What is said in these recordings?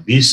20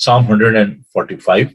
Psalm 145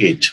8।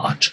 8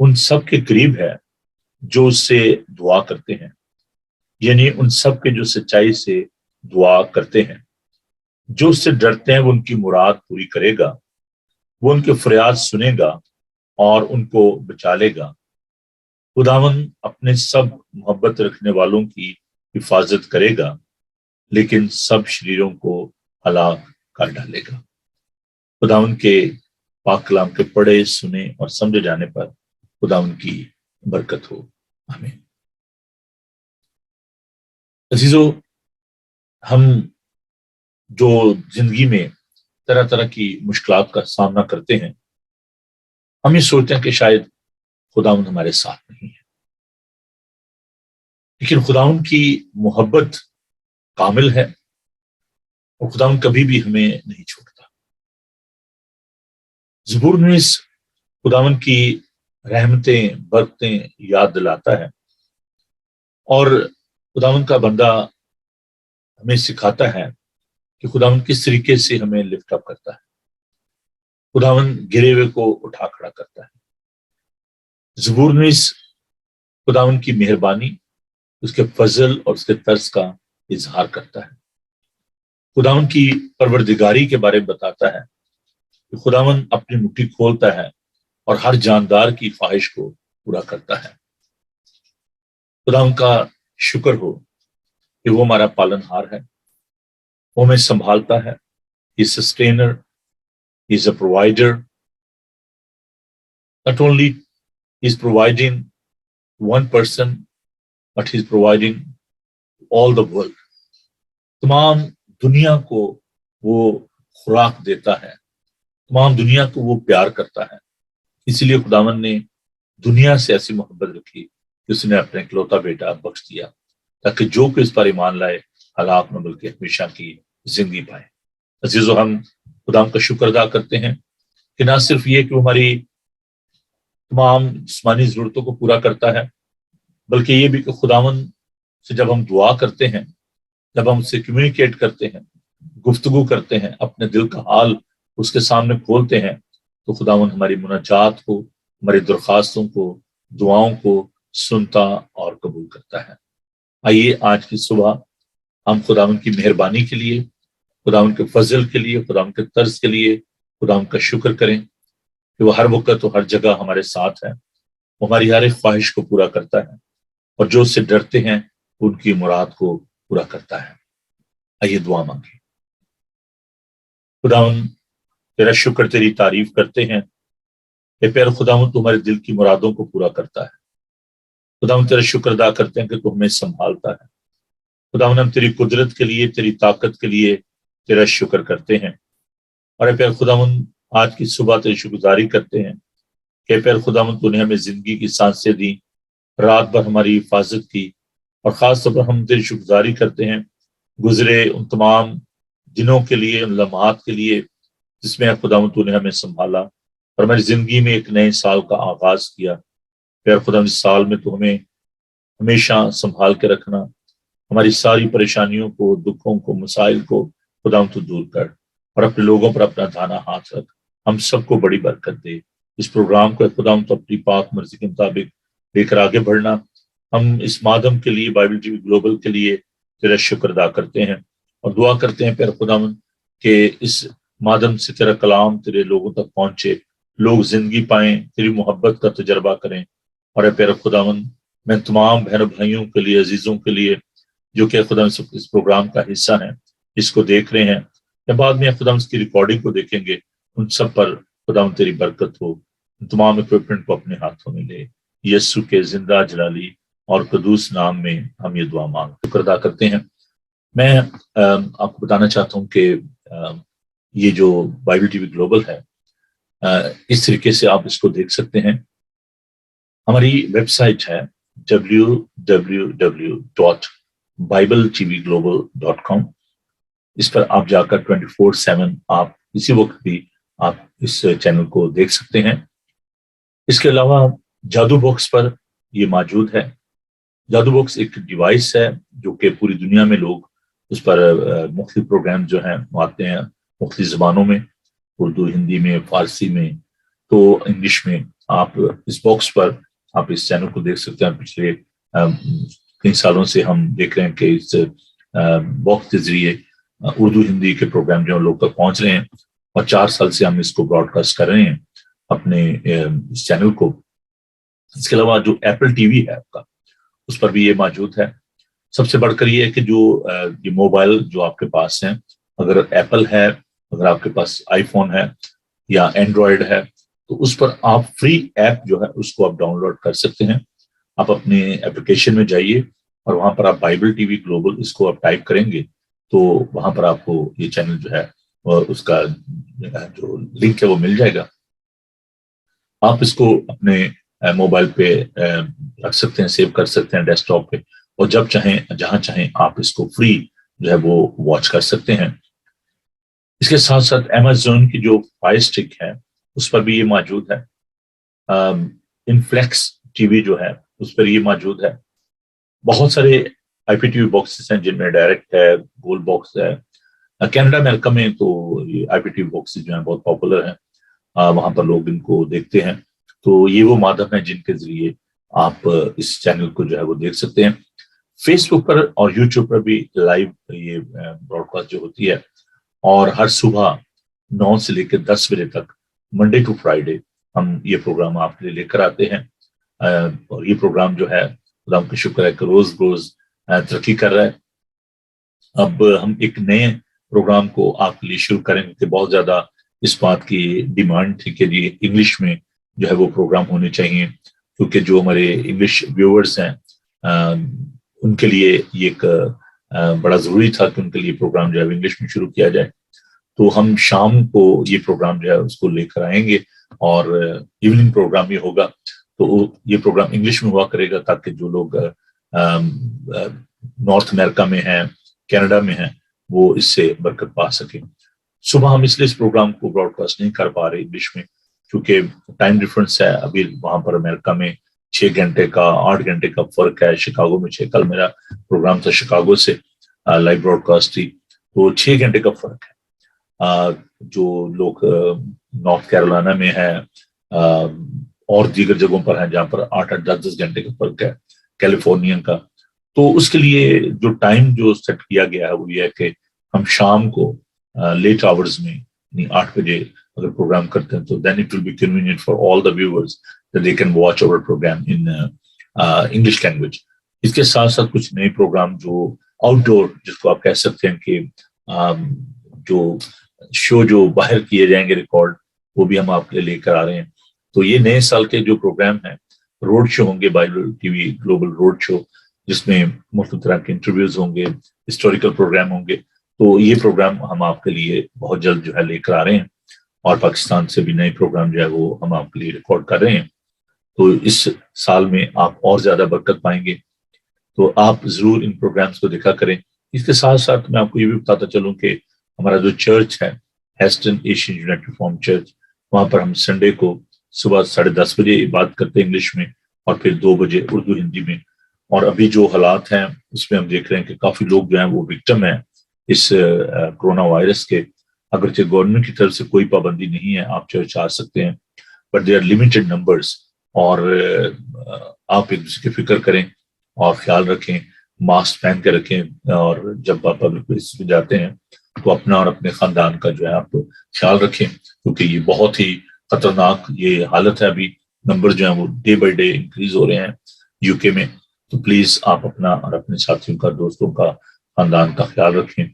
ان سب کے قریب ہے جو اس سے دعا کرتے ہیں، یعنی ان سب کے جو سچائی سے دعا کرتے ہیں، جو اس سے ڈرتے ہیں وہ ان کی مراد پوری کرے گا، وہ ان کے فریاد سنے گا اور ان کو بچا لے گا۔ خداوند اپنے سب محبت رکھنے والوں کی حفاظت کرے گا، لیکن سب شریروں کو ہلاک کر ڈالے گا۔ خداوند کے پاک کلام کے پڑھے سنے اور سمجھے جانے پر خداوند کی برکت ہو، آمین۔ عزیزو، ہم جو زندگی میں طرح طرح کی مشکلات کا سامنا کرتے ہیں، ہم یہ سوچتے ہیں کہ شاید خداوند ہمارے ساتھ نہیں ہے، لیکن خداوند کی محبت کامل ہے اور خداوند کبھی بھی ہمیں نہیں چھوڑتا۔ زبور نویس خداوند کی رحمتیں برکتیں یاد دلاتا ہے، اور خداوند کا بندہ ہمیں سکھاتا ہے کہ خداوند کس طریقے سے ہمیں لفٹ اپ کرتا ہے، خداوند گرے ہوئے کو اٹھا کھڑا کرتا ہے۔ زبور نویس خداوند کی مہربانی، اس کے فضل اور اس کے طرز کا اظہار کرتا ہے، خداوند کی پروردگاری کے بارے میں بتاتا ہے کہ خداوند اپنی مٹھی کھولتا ہے اور ہر جاندار کی خواہش کو پورا کرتا ہے۔ خداوند کا شکر ہو کہ وہ ہمارا پالن ہار ہے، وہ ہمیں سنبھالتا ہے۔ He is sustainer, he is a provider. Not only he is providing one person, but he is providing all the world. تمام دنیا کو وہ خوراک دیتا ہے، تمام دنیا کو وہ پیار کرتا ہے۔ اسی لیے خداوند نے دنیا سے ایسی محبت رکھی کہ اس نے اپنے اکلوتا بیٹا بخش دیا، تاکہ جو کہ اس پر ایمان لائے ہلاک نہ بلکہ ہمیشہ کی زندگی پائے۔ عزیزو، ہم خداوند کا شکر ادا کرتے ہیں کہ نہ صرف یہ کہ وہ ہماری تمام جسمانی ضرورتوں کو پورا کرتا ہے، بلکہ یہ بھی کہ خداوند سے جب ہم دعا کرتے ہیں، جب ہم اس سے کمیونیکیٹ کرتے ہیں، گفتگو کرتے ہیں، اپنے دل کا حال اس کے سامنے کھولتے ہیں، تو خداوند ہماری مناجات کو، ہماری درخواستوں کو، دعاؤں کو سنتا اور قبول کرتا ہے۔ آئیے آج کی صبح ہم خداوند کی مہربانی کے لیے، خداوند کے فضل کے لیے، خداوند کے طرز کے لیے خداوند کا شکر کریں کہ وہ ہر وقت و ہر جگہ ہمارے ساتھ ہے، وہ ہماری ہر ایک خواہش کو پورا کرتا ہے، اور جو اس سے ڈرتے ہیں ان کی مراد کو پورا کرتا ہے۔ آئیے دعا مانگیں۔ خداوند تیرا شکر، تیری تعریف کرتے ہیں کہ پیر خداوند تو ہمارے دل کی مرادوں کو پورا کرتا ہے۔ خداوند تیرا شکر ادا کرتے ہیں کہ تو ہمیں سنبھالتا ہے۔ خداوند ہم تیری قدرت کے لیے، تیری طاقت کے لیے تیرا شکر کرتے ہیں، اور اے پیر خداوند آج کی صبح تیری شکرگزاری کرتے ہیں کہ پیر خداوند تو نے ہمیں زندگی کی سانسیں دی، رات بھر ہماری حفاظت کی، اور خاص طور پر ہم تیری شکرگزاری کرتے ہیں گزرے ان تمام دنوں کے لیے، ان لمحات کے لیے جس میں خداوند تو نے ہمیں سنبھالا اور ہماری زندگی میں ایک نئے سال کا آغاز کیا۔ پیر خداوند اس سال میں تو ہمیں ہمیشہ سنبھال کے رکھنا، ہماری ساری پریشانیوں کو، دکھوں کو، مسائل کو خداوند تو دور کر، اور اپنے لوگوں پر اپنا دھانا ہاتھ رکھ، ہم سب کو بڑی برکت دے۔ اس پروگرام کو خداوند تو اپنی پاک مرضی کے مطابق لے کر آگے بڑھنا۔ ہم اس مادم کے لیے، بائبل ٹی وی گلوبل کے لیے تیرا شکر ادا کرتے ہیں اور دعا کرتے ہیں پیر خداوند کہ اس مادم سے تیرا کلام تیرے لوگوں تک پہنچے، لوگ زندگی پائیں، تیری محبت کا تجربہ کریں۔ اور اے پیر خداوند، میں تمام بہنوں بھائیوں کے لیے، عزیزوں کے لیے جو کہ خداوند اس پروگرام کا حصہ ہیں، اس کو دیکھ رہے ہیں یا بعد میں خداوند اس کی ریکارڈنگ کو دیکھیں گے، ان سب پر خداوند تیری برکت ہو۔ ان تمام اکوپمنٹ کو اپنے ہاتھوں میں لے، یسوع کے زندہ جلالی اور قدوس نام میں ہم یہ دعا مانگ شکر ادا کرتے ہیں۔ میں آپ کو بتانا چاہتا ہوں کہ یہ جو بائبل ٹی وی گلوبل ہے، اس طریقے سے آپ اس کو دیکھ سکتے ہیں۔ ہماری ویب سائٹ ہے www.bibletvglobal.com۔ اس پر آپ جا کر 24/7 آپ کسی وقت بھی آپ اس چینل کو دیکھ سکتے ہیں۔ اس کے علاوہ جادو باکس پر یہ موجود ہے۔ جادو باکس ایک ڈیوائس ہے جو کہ پوری دنیا میں لوگ اس پر مختلف پروگرام جو ہیں وہ آتے ہیں مختلف زبانوں میں، اردو، ہندی میں، فارسی میں، تو انگلش میں، آپ اس باکس پر آپ اس چینل کو دیکھ سکتے ہیں. پچھلے کئی سالوں سے ہم دیکھ رہے ہیں کہ اس باکس کے ذریعے اردو ہندی کے پروگرام جو لوگ تک پہنچ رہے ہیں, اور 4 سال سے ہم اس کو براڈ کاسٹ کر رہے ہیں اپنے اس چینل کو. اس کے علاوہ جو ایپل ٹی وی ہے آپ کا, اس پر بھی یہ موجود ہے. سب سے بڑھ کر یہ ہے کہ جو یہ موبائل جو آپ کے پاس ہیں, اگر ایپل ہے, اگر آپ کے پاس آئی فون ہے یا اینڈرائڈ ہے, تو اس پر آپ فری ایپ جو ہے اس کو آپ ڈاؤن لوڈ کر سکتے ہیں. آپ اپنے اپلیکیشن میں جائیے اور وہاں پر آپ بائبل ٹی وی گلوبل اس کو آپ ٹائپ کریں گے تو وہاں پر آپ کو یہ چینل جو ہے اور اس کا جو لنک ہے وہ مل جائے گا. آپ اس کو اپنے موبائل پہ رکھ سکتے ہیں, سیو کر سکتے ہیں ڈیسک ٹاپ پہ, اور جب چاہیں جہاں چاہیں آپ اس کو فری جو ہے وہ واچ کر سکتے ہیں. اس کے ساتھ ساتھ امیزون کی جو فائر اسٹک ہے اس پر بھی یہ موجود ہے. انفلیکس ٹی وی جو ہے اس پر یہ موجود ہے. بہت سارے آئی پی ٹی وی باکسز ہیں جن میں ڈائریکٹ ہے, گول باکس ہے. کینیڈا امریکہ میں تو یہ آئی پی ٹی وی باکسز جو ہیں بہت پاپولر ہیں, وہاں پر لوگ ان کو دیکھتے ہیں. تو یہ وہ مادھم ہیں جن کے ذریعے آپ اس چینل کو جو ہے وہ دیکھ سکتے ہیں. فیس بک پر اور یوٹیوب پر بھی لائیو یہ براڈ کاسٹ جو ہوتی ہے, اور ہر صبح 9 سے لے کے 10 بجے تک منڈے ٹو فرائیڈے ہم یہ پروگرام آپ کے لیے لے کر آتے ہیں. اور یہ پروگرام جو ہے خدا کا شکر ہے کہ روز روز ترقی کر رہا ہے. اب ہم ایک نئے پروگرام کو آپ کے لیے شروع کریں گے کہ بہت زیادہ اس بات کی ڈیمانڈ تھی کہ جی انگلش میں جو ہے وہ پروگرام ہونے چاہیے, کیونکہ جو ہمارے انگلش ویورز ہیں ان کے لیے یہ ایک بڑا ضروری تھا کہ ان کے لیے پروگرام جو ہے انگلش میں شروع کیا جائے. تو ہم شام کو یہ پروگرام جو ہے اس کو لے کر آئیں گے, اور ایوننگ پروگرام یہ ہوگا. تو یہ پروگرام انگلش میں ہوا کرے گا تاکہ جو لوگ نارتھ امریکہ میں ہیں, کینیڈا میں ہیں, وہ اس سے برکت پا سکیں. صبح ہم اس لیے اس پروگرام کو براڈ کاسٹ نہیں کر پا رہے انگلش میں کیونکہ ٹائم ڈفرنس ہے. ابھی وہاں پر امریکہ میں 6 گھنٹے کا 8 گھنٹے کا فرق ہے. شکاگو میں 6, کل میرا پروگرام تھا شکاگو سے لائیو براڈ کاسٹ تھی, تو 6 گھنٹے کا فرق ہے. جو لوگ نارتھ کیرولینا میں ہیں اور دیگر جگہوں پر ہیں جہاں پر 8-8 10-10 گھنٹے کا فرق ہے کیلیفورنیا کا, تو اس کے لیے جو ٹائم جو سیٹ کیا گیا ہے وہ یہ ہے کہ ہم شام کو لیٹ آورز میں یعنی 8 بجے اگر پروگرام کرتے ہیں تو then it will be convenient for all the viewers that they can watch our program in English language. اس کے ساتھ ساتھ کچھ نئے پروگرام جو آؤٹ ڈور جس کو آپ کہہ سکتے ہیں کہ جو شو جو باہر کیے جائیں گے ریکارڈ, وہ بھی ہم آپ کے لیے لے کر آ رہے ہیں. تو یہ نئے سال کے جو پروگرام ہیں, روڈ شو ہوں گے, Bible T V global road show, جس میں مختلف طرح کے انٹرویوز ہوں گے, ہسٹوریکل پروگرام ہوں گے. تو یہ پروگرام ہم آپ کے لیے بہت جلد جو ہے لے کر آ رہے ہیں, اور پاکستان سے بھی نئے پروگرام جو ہے وہ ہم آپ کے لیے ریکارڈ کر رہے ہیں. تو اس سال میں آپ اور زیادہ برکت پائیں گے, تو آپ ضرور ان پروگرامز کو دیکھا کریں. اس کے ساتھ ساتھ میں آپ کو یہ بھی بتاتا چلوں کہ ہمارا جو چرچ ہے ہیسٹن ایشین یونائٹڈ ریفارم چرچ, وہاں پر ہم سنڈے کو صبح 10:30 بجے عبادت کرتے ہیں انگلش میں, اور پھر 2 بجے اردو ہندی میں. اور ابھی جو حالات ہیں اس میں ہم دیکھ رہے ہیں کہ کافی لوگ جو ہیں وہ وکٹم ہیں اس کرونا وائرس کے. اگرچہ گورنمنٹ کی طرف سے کوئی پابندی نہیں ہے, آپ چرچ آ سکتے ہیں, but they are limited numbers. اور آپ ایک دوسرے کی فکر کریں اور خیال رکھیں, ماسک پہن کے رکھیں, اور جب آپ پبلک پلیسز میں جاتے ہیں تو اپنا اور اپنے خاندان کا جو ہے آپ خیال رکھیں, کیونکہ یہ بہت ہی خطرناک یہ حالت ہے. ابھی نمبر جو ہیں وہ ڈے بائی ڈے انکریز ہو رہے ہیں یو کے میں. تو پلیز آپ اپنا اور اپنے ساتھیوں کا, دوستوں کا, خاندان کا خیال رکھیں,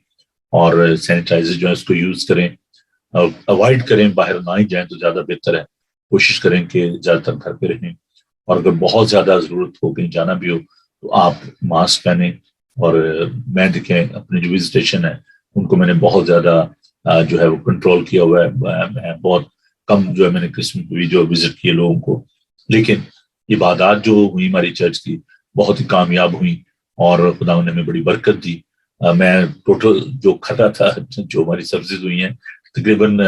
اور سینیٹائزر جو ہے اس کو یوز کریں, اور اوائڈ کریں, باہر نہ ہی جائیں تو زیادہ بہتر ہے. کوشش کریں کہ زیادہ تر گھر پہ رہیں, اور اگر بہت زیادہ ضرورت ہو کہیں جانا بھی ہو تو آپ ماسک پہنیں. اور میں دیکھیں اپنے جو وزیٹیشن ہے ان کو میں نے بہت زیادہ جو ہے وہ کنٹرول کیا ہوا ہے. بہت کم جو ہے میں نے کرسمس بھی جو وزٹ کیے لوگوں کو, لیکن عبادات جو ہوئی ہماری چرچ کی بہت ہی کامیاب ہوئی, اور خدا نے ہمیں بڑی برکت دی. میں ٹوٹل جو کھٹا تھا جو ہماری سروسز ہوئی ہیں تقریباً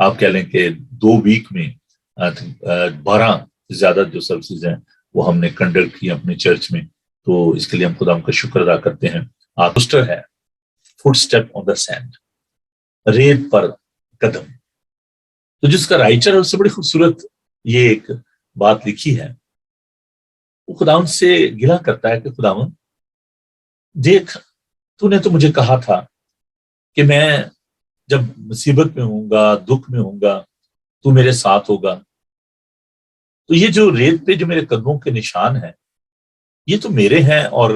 آپ کہہ لیں کہ 2 ویک میں 12 سے زیادہ جو سروسز ہیں وہ ہم نے کنڈکٹ کی اپنے چرچ میں. تو اس کے لیے ہم خدا کا شکر ادا کرتے ہیں. پوسٹر ہے footstep on the sand, ریت پر قدم. تو جس کا رائٹر ہے اس سے بڑی خوبصورت یہ ایک بات لکھی ہے وہ خداوند سے گلہ کرتا ہے کہ خداوند دیکھ تو نے تو مجھے کہا تھا کہ میں جب مصیبت میں ہوں گا دکھ میں ہوں گا تو میرے ساتھ ہوگا. تو یہ جو ریت پہ جو میرے قدموں کے نشان ہیں یہ تو میرے ہیں, اور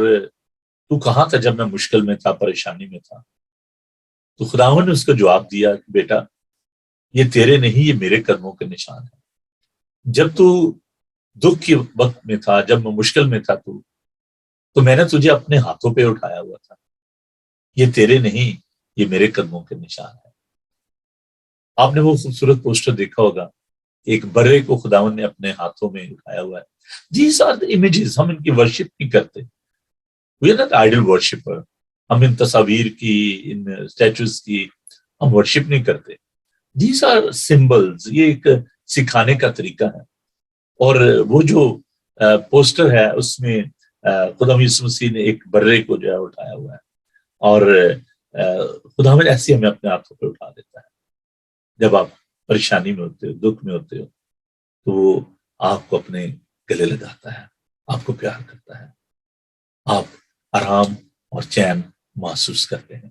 تو کہاں تھا جب میں مشکل میں تھا پریشانی میں تھا. تو خداوند نے اس کا جواب دیا کہ بیٹا یہ تیرے نہیں یہ میرے قدموں کے نشان ہیں. جب تو دکھ کے وقت میں تھا جب میں مشکل میں تھا تو میں نے تجھے اپنے ہاتھوں پہ اٹھایا ہوا تھا. یہ تیرے نہیں یہ میرے قدموں کے نشان ہے. آپ نے وہ خوبصورت پوسٹر دیکھا ہوگا ایک برے کو خداوند نے اپنے ہاتھوں میں اٹھایا ہوا ہے. These are the images. ہم ان کی ورشپ نہیں کرتے. We are not idol worshipper. ہم ان تصاویر کی ان اسٹیچوز کی ہم ورشپ نہیں کرتے. These are symbols. یہ ایک سکھانے کا طریقہ ہے. اور وہ جو پوسٹر ہے اس میں خدا یسوع مسیح نے ایک برے کو جو ہے اٹھایا ہوا ہے, اور خداوند ایسے ہمیں اپنے ہاتھوں پہ اٹھا دیتا ہے. جب آپ پریشانی میں ہوتے ہو دکھ میں ہوتے ہو تو وہ آپ کو اپنے گلے لگاتا ہے, آپ کو پیار کرتا ہے, آپ آرام اور چین محسوس کرتے ہیں.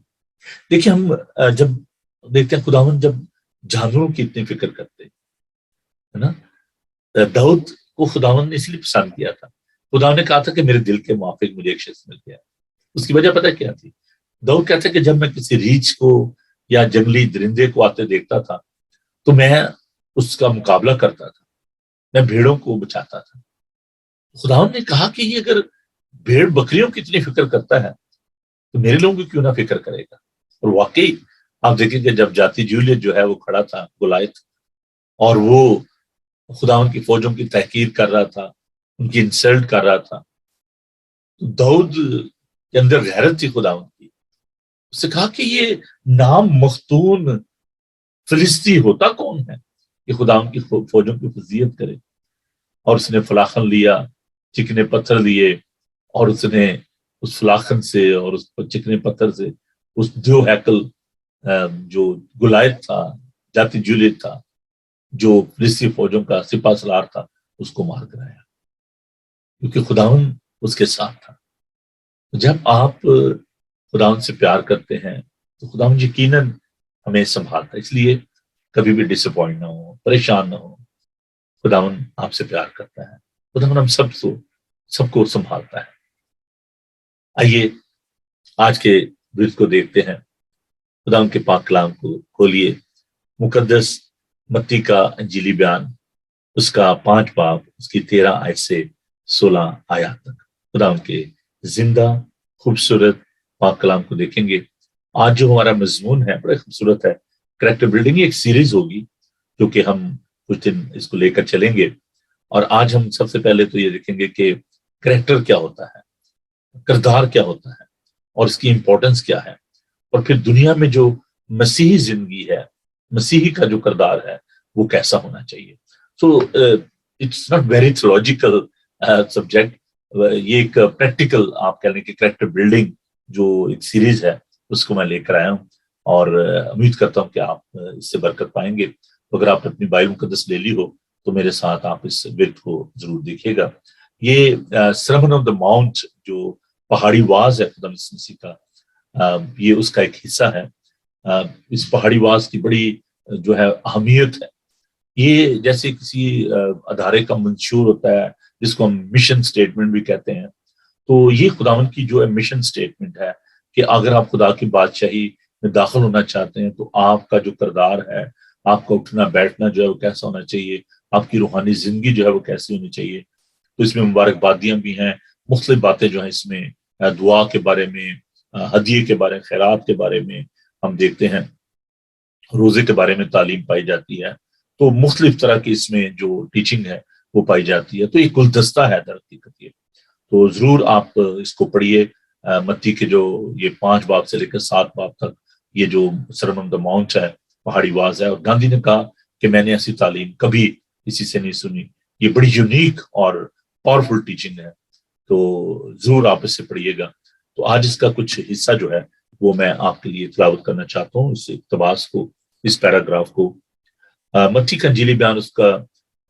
دیکھیے ہم جب دیکھتے ہیں خداوند جب جانوروں کی اتنی فکر کرتے ہے نا. داؤد کو خداوند نے اس لیے پسند کیا تھا. خداوند نے کہا تھا کہ میرے دل کے موافق مجھے ایک شخص مل گیا. اس کی وجہ پتہ کیا تھی؟ داؤد کہتا ہے کہ جب میں کسی ریچھ کو یا جنگلی درندے کو آتے دیکھتا تھا تو میں اس کا مقابلہ کرتا تھا, میں بھیڑوں کو بچاتا تھا. خداوند نے کہا کہ یہ اگر بھیڑ بکریوں کی اتنی فکر کرتا ہے تو میرے لوگوں کی کیوں نہ فکر کرے گا. اور واقعی آپ دیکھیں کہ جب جاتی جولیٹ جو ہے وہ کھڑا تھا گولائت, اور وہ خداوند کی فوجوں کی تحقیر کر رہا تھا, ان کی انسلٹ کر رہا تھا, تو داؤد کے اندر غیرت تھی خداوند کی. اس نے کہا کہ یہ نام مختون فلسطی ہوتا کون ہے کہ خداوند کی فوجوں کی فضیلت کرے. اور اس نے فلاخن لیا, چکنے پتھر لیے, اور اس نے اس فلاخن سے اور اس چکنے پتھر سے اس دو ہیکل جو گولائت تھا, جاتی جولیٹ تھا, جو فلسطی فوجوں کا سپاہ سالار تھا, اس کو مار کرایا, کیونکہ خداوند اس کے ساتھ تھا. جب آپ خداوند سے پیار کرتے ہیں تو خداوند یقیناً ہمیں سنبھالتا ہے. اس لیے کبھی بھی ڈس اپوائنٹ نہ ہو, پریشان نہ ہو. خداوند آپ سے پیار کرتا ہے. خداوند ہم سب کو سنبھالتا ہے. آئیے آج کے ورد کو دیکھتے ہیں. خداوند کے پاک کلام کو کھولیے, مقدس متی کا انجیلی بیان, اس کا 5 باب, اس کی 13 آیت سے 16 آیات تک خداوند کے زندہ خوبصورت پاک کلام کو دیکھیں گے. آج جو ہمارا مضمون ہے بڑا خوبصورت ہے. کریکٹر بلڈنگ ایک سیریز ہوگی جو کہ ہم کچھ دن اس کو لے کر چلیں گے. اور آج ہم سب سے پہلے تو یہ دیکھیں گے کہ کریکٹر کیا ہوتا ہے, کردار کیا ہوتا ہے, اور اس کی امپورٹنس کیا ہے, اور پھر دنیا میں جو مسیحی زندگی ہے, مسیحی کا جو کردار ہے وہ کیسا ہونا چاہیے. So it's not very theological subject. یہ ایک پریکٹیکل آپ کہہ لیں کہ کریکٹر بلڈنگ جو ایک سیریز ہے اس کو میں لے کر آیا ہوں, اور امید کرتا ہوں کہ آپ اس سے برکت پائیں گے. اگر آپ اپنی بائبل مقدس لے لی ہو تو میرے ساتھ آپ اس ورد کو ضرور دیکھیے گا. یہ سرمن آن دا ماؤنٹ جو پہاڑی واز ہے خدا مسیح کا, یہ اس کا ایک حصہ ہے. اس پہاڑی واز کی بڑی جو ہے اہمیت ہے. یہ جیسے کسی ادارے کا منشور ہوتا ہے جس کو ہم مشن سٹیٹمنٹ بھی کہتے ہیں, تو یہ خداوند کی جو ہے مشن سٹیٹمنٹ ہے کہ اگر آپ خدا کی بادشاہی میں داخل ہونا چاہتے ہیں تو آپ کا جو کردار ہے, آپ کا اٹھنا بیٹھنا جو ہے وہ کیسا ہونا چاہیے, آپ کی روحانی زندگی جو ہے وہ کیسی ہونی چاہیے. تو اس میں مبارکبادیاں بھی ہیں, مختلف باتیں جو ہیں اس میں, دعا کے بارے میں, ہدیے کے بارے میں, خیرات کے بارے میں ہم دیکھتے ہیں, روزے کے بارے میں تعلیم پائی جاتی ہے. تو مختلف طرح کی اس میں جو ٹیچنگ ہے وہ پائی جاتی ہے. تو ایک گلدستہ ہے در حقیقت یہ. تو ضرور آپ اس کو پڑھیے. متی کے جو یہ 5 باب سے لے کر 7 باب تک یہ جو سرمن آن دا ماؤنٹ ہے, پہاڑی واز ہے. اور گاندھی نے کہا کہ میں نے ایسی تعلیم کبھی کسی سے نہیں سنی. یہ بڑی یونیک اور پاورفل ٹیچنگ ہے, تو ضرور آپ اس سے پڑھیے گا. تو آج اس کا کچھ حصہ جو ہے وہ میں آپ کے لیے تلاوت کرنا چاہتا ہوں, اس اقتباس کو, اس پیراگراف کو. متی کا انجیلی بیان اس کا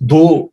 2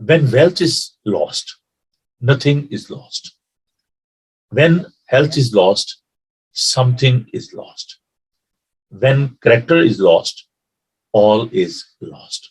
when wealth is lost, nothing is lost. When health is lost, something is lost. When character is lost, all is lost.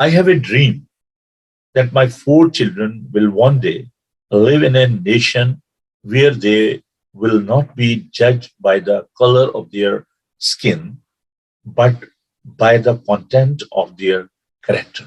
I have a dream that my 4 children will one day live in a nation where they will not be judged by the color of their skin, but by the content of their character.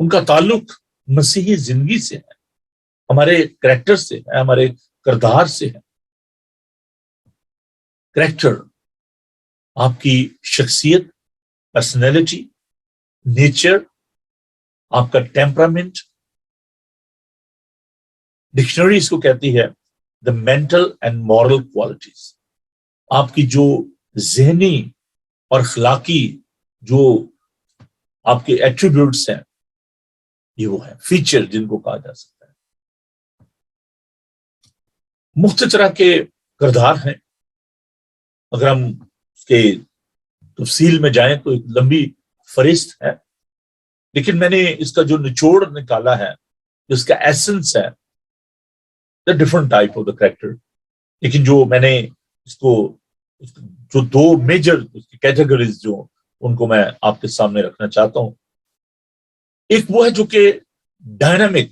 ان کا تعلق مسیحی زندگی سے ہے، ہمارے character سے ہے، ہمارے کردار سے ہے۔ کریکٹر آپ کی شخصیت، پرسنالٹی، نیچر، آپ کا ٹیمپرامنٹ۔ ڈکشنری اس کو کہتی ہے the mental and moral qualities, آپ کی جو ذہنی اور اخلاقی جو آپ کے ایٹریبیوٹس ہیں، یہ وہ ہے فیچر جن کو کہا جا سکتا ہے۔ مختلف طرح کے کردار ہیں، اگر ہم اس کے تفصیل میں جائیں تو ایک لمبی فہرست ہے، لیکن میں نے اس کا جو نچوڑ نکالا ہے، جس کا ایسنس ہے the different type of the character, لیکن جو میں نے اس کو جو دو میجر کیٹیگریز جو ان کو میں آپ کے سامنے رکھنا چاہتا ہوں۔ ایک وہ ہے جو کہ ڈائنامک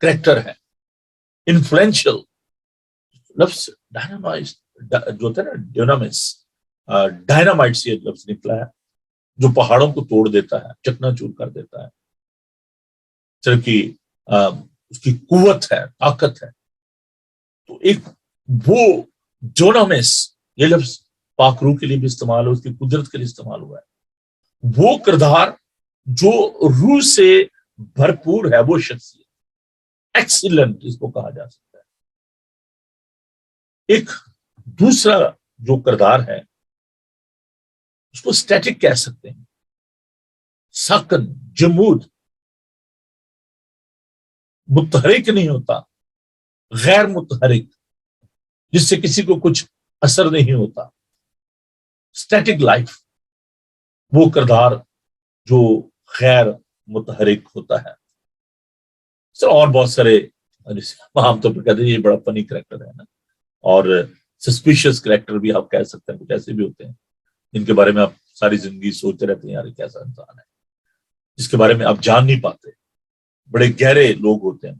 کریکٹر ہے، انفلوئنشل لفظ ڈائنامائز جو ہوتا ہے نا، ڈینامس، ڈائنامائٹ سے لفظ نکلا ہے، جو پہاڑوں کو توڑ دیتا ہے، چکنا چور کر دیتا ہے، صرف کی اس کی قوت ہے، طاقت ہے۔ تو ایک وہ ڈونامس، یہ لفظ پاک روح کے لیے بھی استعمال ہو، اس کی قدرت کے لیے استعمال ہوا ہے، وہ کردار جو روح سے بھرپور ہے، وہ شخصیت ایکسیلنٹ اس کو کہا جا سکتا ہے۔ ایک دوسرا جو کردار ہے اس کو اسٹیٹک کہہ سکتے ہیں، ساکن، جمود، متحرک نہیں ہوتا، غیر متحرک، جس سے کسی کو کچھ اثر نہیں ہوتا، اسٹیٹک لائف، وہ کردار جو غیر متحرک ہوتا ہے۔ اور بہت سارے عام طور پہ کہتے ہیں یہ بڑا فنی کریکٹر ہے نا، اور سسپیشس کریکٹر بھی آپ کہہ سکتے ہیں، کچھ ایسے بھی ہوتے ہیں جن کے بارے میں آپ ساری زندگی سوچتے رہتے ہیں یار یہ کیسا انسان ہے، جس کے بارے میں آپ جان نہیں پاتے، بڑے گہرے لوگ ہوتے ہیں۔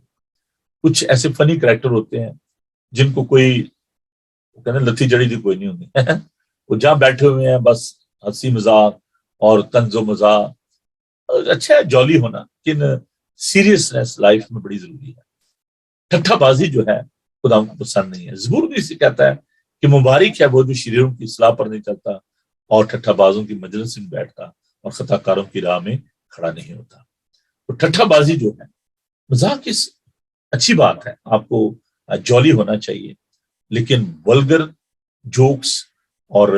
کچھ ایسے فنی کریکٹر ہوتے ہیں جن کو کوئی کہتے ہیں لتھی جڑی تھی کوئی نہیں ہوتی وہ جہاں بیٹھے ہوئے ہیں بس ہنسی مذاق اور طنز و مزاح، اچھا ہے جولی ہونا، لیکن سیریسنس لائف میں بڑی ضروری ہے۔ ٹھٹھا بازی جو ہے خدا کو پسند نہیں ہے۔ زبور بھی اسے کہتا ہے کہ مبارک ہے وہ جو شریروں کی اصلاح پر نہیں چلتا اور ٹھٹھا بازوں کی مجلس میں بیٹھتا اور خطا کاروں کی راہ میں کھڑا نہیں ہوتا۔ تو ٹھٹھا بازی جو ہے، مذاق اس اچھی بات ہے، آپ کو جولی ہونا چاہیے، لیکن ولگر جوکس اور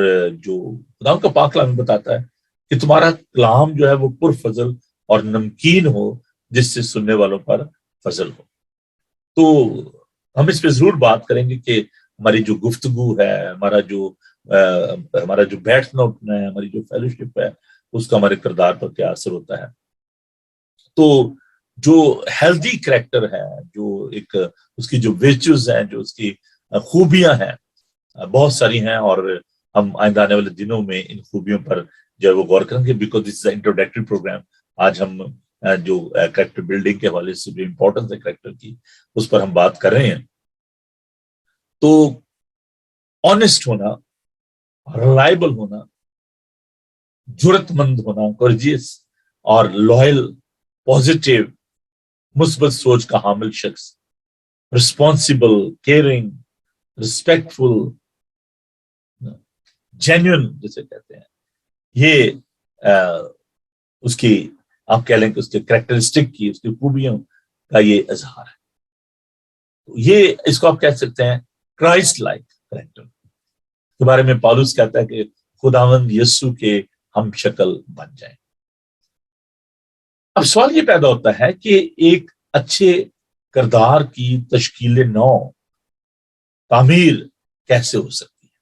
جو خدا کا پاک کلام بتاتا ہے کہ تمہارا کلام جو ہے وہ پرفضل اور نمکین ہو، جس سے سننے والوں پر فضل ہو۔ تو ہم اس پہ ضرور بات کریں گے کہ ہماری جو گفتگو ہے، ہمارا جو بیٹھنا اٹھنا ہے، ہماری جو فیلوشپ ہے، اس کا ہمارے کردار پر کیا اثر ہوتا ہے۔ تو جو ہیلدی کریکٹر ہے، جو ایک اس کی جو ویچوز ہیں، جو اس کی خوبیاں ہیں، بہت ساری ہیں، اور ہم آئندہ آنے والے دنوں میں ان خوبیوں پر جو ہے وہ غور کریں گے، because this is an introductory programme. آج ہم جو کریکٹر بلڈنگ کے حوالے سے جو امپورٹنس ہے کریکٹر کی، اس پر ہم بات کر رہے ہیں۔ تو آنےسٹ ہونا، ریلائبل ہونا، جرت مند ہونا، کورجیس اور لوئل، پازیٹیو، مثبت سوچ کا حامل شخص، رسپانسیبل، کیئرنگ، ریسپیکٹفل، جینوئن جسے کہتے ہیں، یہ اس کی آپ کہہ لیں کہ اس کے کریکٹرسٹک کی، اس کی خوبیوں کا یہ اظہار ہے۔ یہ اس کو آپ کہہ سکتے ہیں کرائسٹ لائک کریکٹر کے بارے میں پالوس کہتا ہے کہ خداوند یسوع کے ہم شکل بن جائیں۔ اب سوال یہ پیدا ہوتا ہے کہ ایک اچھے کردار کی تشکیل نو، تعمیر کیسے ہو سکتی ہے؟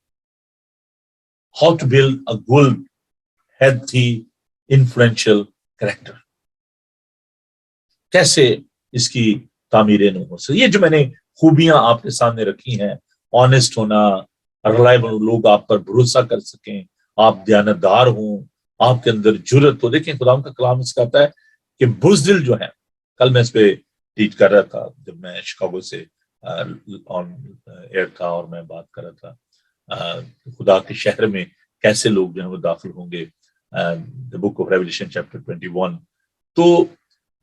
How to build a good healthy influential character, کیسے اس کی تعمیر نو ہو سکتی؟ یہ جو میں نے خوبیاں آپ کے سامنے رکھی ہیں، آنےسٹ ہونا، ریلائبل، لوگ آپ پر بھروسہ کر سکیں، آپ دیانتدار ہوں، آپ کے اندر جرت ہو۔ دیکھیں خدا کا کلام اس کہتا ہے کہ بزدل جو ہے، کل میں اس پہ ٹیچ کر رہا تھا جب میں شکاگو سے آن ایئر تھا، اور میں بات کر رہا تھا خدا کے شہر میں کیسے لوگ جو ہیں وہ داخل ہوں گے، the book of Revelation chapter 21۔ تو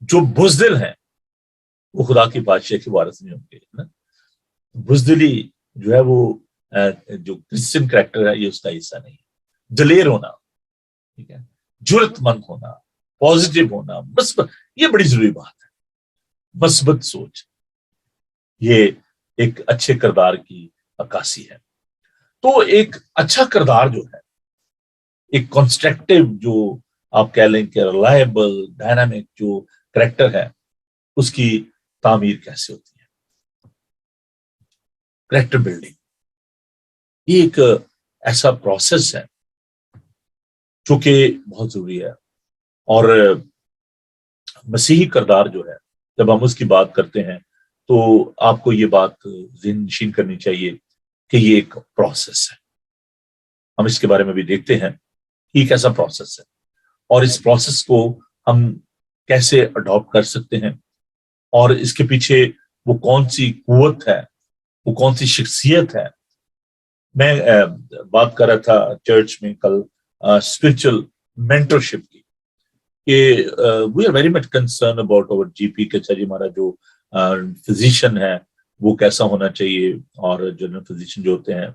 جو بزدل ہیں وہ خدا کی بادشاہ کے وارث نہیں ہوں گے نا. بزدلی جو ہے وہ جو کرسچن کریکٹر ہے یہ اس کا حصہ نہیں ہے. دلیر ہونا, ٹھیک ہے, جرت مند ہونا, پازیٹیو ہونا, مثبت, یہ بڑی ضروری بات ہے. مثبت سوچ یہ ایک اچھے کردار کی عکاسی ہے. تو ایک اچھا کردار جو ہے, ایک کنسٹرکٹیو جو آپ کہہ لیں کہ ریلائبل ڈائنامک جو کریکٹر ہے, اس کی تعمیر کیسے ہوتی ہے؟ کریکٹر بلڈنگ یہ ایک ایسا پروسیس ہے جو کہ بہت ضروری ہے. اور مسیحی کردار جو ہے, جب ہم اس کی بات کرتے ہیں تو آپ کو یہ بات ذہن نشین کرنی چاہیے کہ یہ ایک پروسیس ہے. ہم اس کے بارے میں بھی دیکھتے ہیں کہ ایک ایسا پروسیس ہے, اور اس پروسیس کو ہم کیسے اڈاپٹ کر سکتے ہیں, اور اس کے پیچھے وہ کون سی قوت ہے, وہ کون سی شخصیت ہے. میں بات کر رہا تھا چرچ میں کل اسپرچل مینٹرشپ کی, کہ we are very much concern about over G P K G ہمارا جو فزیشین ہے وہ کیسا ہونا چاہیے, اور جنرل فزیشین جو ہوتے ہیں.